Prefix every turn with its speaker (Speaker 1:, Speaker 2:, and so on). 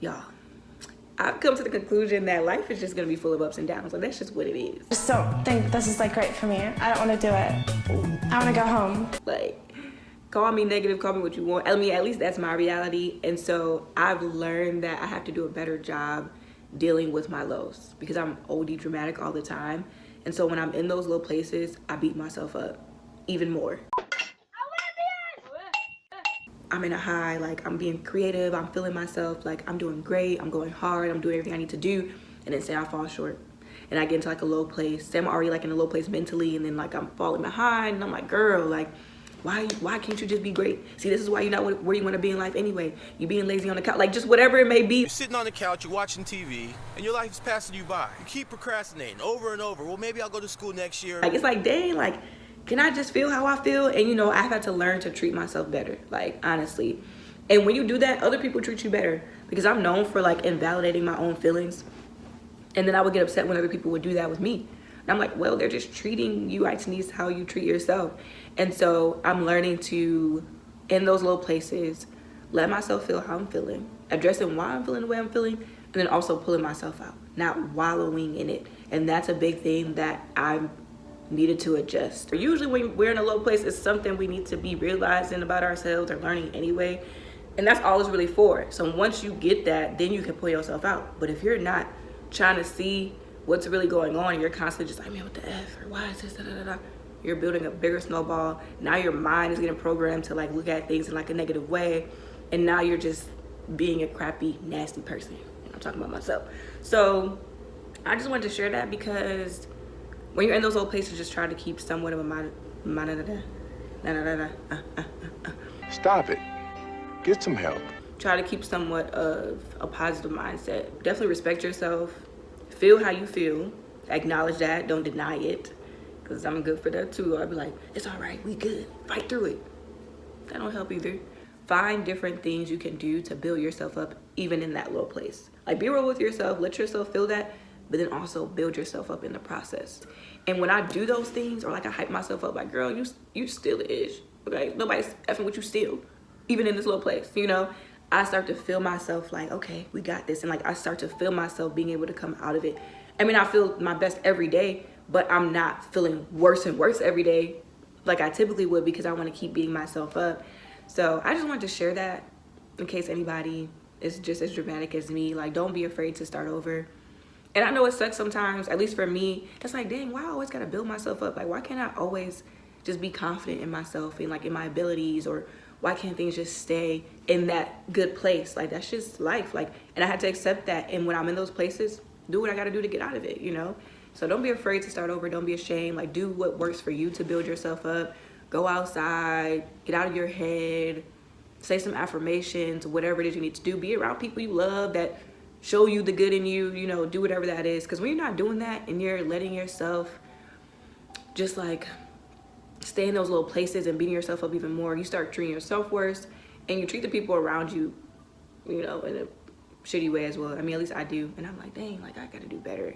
Speaker 1: y'all, I've come to the conclusion that life is just gonna be full of ups and downs. Like, that's just what it is.
Speaker 2: I just don't think this is like great for me. I don't want to do it. I want to go home.
Speaker 1: Like, call me negative, call me what you want. I mean, at least that's my reality. And so I've learned that I have to do a better job dealing with my lows because I'm OD dramatic all the time. And so when I'm in those low places, I beat myself up even more. I'm in a high, like I'm being creative, I'm feeling myself, like I'm doing great, I'm going hard, I'm doing everything I need to do, and then say I fall short. And I get into like a low place. Say I'm already like in a low place mentally, and then like I'm falling behind, and I'm like, girl, like, why can't you just be great? See, this is why you're not where you want to be in life anyway. You being lazy on the couch, like just whatever it may be.
Speaker 3: You're sitting on the couch, you're watching TV, and your life is passing you by. You keep procrastinating over and over. Well, maybe I'll go to school next year.
Speaker 1: Like, it's like, dang, like, can I just feel how I feel? And you know, I've had to learn to treat myself better, like, honestly. And when you do that, other people treat you better, because I'm known for like invalidating my own feelings. And then I would get upset when other people would do that with me. And I'm like, well, they're just treating you, Itenise, how you treat yourself. And so I'm learning to, in those low places, let myself feel how I'm feeling, addressing why I'm feeling the way I'm feeling, and then also pulling myself out, not wallowing in it. And that's a big thing that I'm needed to adjust. Usually when we're in a low place, it's something we need to be realizing about ourselves or learning anyway. And that's all it's really for. So once you get that, then you can pull yourself out. But if you're not trying to see what's really going on, and you're constantly just like, man, what the F, or why is this, da, da, da, da. You're building a bigger snowball. Now your mind is getting programmed to like look at things in like a negative way. And now you're just being a crappy, nasty person. I'm talking about myself. So I just wanted to share that because when you're in those old places, just try to keep somewhat of a
Speaker 4: Stop it. Get some help.
Speaker 1: Try to keep somewhat of a positive mindset. Definitely respect yourself. Feel how you feel. Acknowledge that. Don't deny it. Because I'm good for that too. I'll be like, it's all right. We good. Fight through it. That don't help either. Find different things you can do to build yourself up even in that low place. Like, be real with yourself. Let yourself feel that. But then also build yourself up in the process. And when I do those things, or like I hype myself up, like, girl, you still is. Okay? Nobody's effing with you still. Even in this low place, you know? I start to feel myself like, okay, we got this. And like, I start to feel myself being able to come out of it. I mean, I feel my best every day, but I'm not feeling worse and worse every day like I typically would, because I want to keep beating myself up. So I just wanted to share that in case anybody is just as dramatic as me. Like, don't be afraid to start over. And I know it sucks sometimes, at least for me. It's like, dang, why I always got to build myself up? Like, why can't I always just be confident in myself and like in my abilities? Or why can't things just stay in that good place? Like, that's just life. Like, and I had to accept that. And when I'm in those places, do what I got to do to get out of it, you know? So don't be afraid to start over. Don't be ashamed. Like, do what works for you to build yourself up. Go outside, get out of your head, say some affirmations, whatever it is you need to do. Be around people you love that show you the good in you, you know, do whatever that is. Because when you're not doing that and you're letting yourself just like stay in those little places and beating yourself up even more, you start treating yourself worse, and you treat the people around you, you know, in a shitty way as well. I mean, at least I do. And I'm like, dang, like, I gotta do better.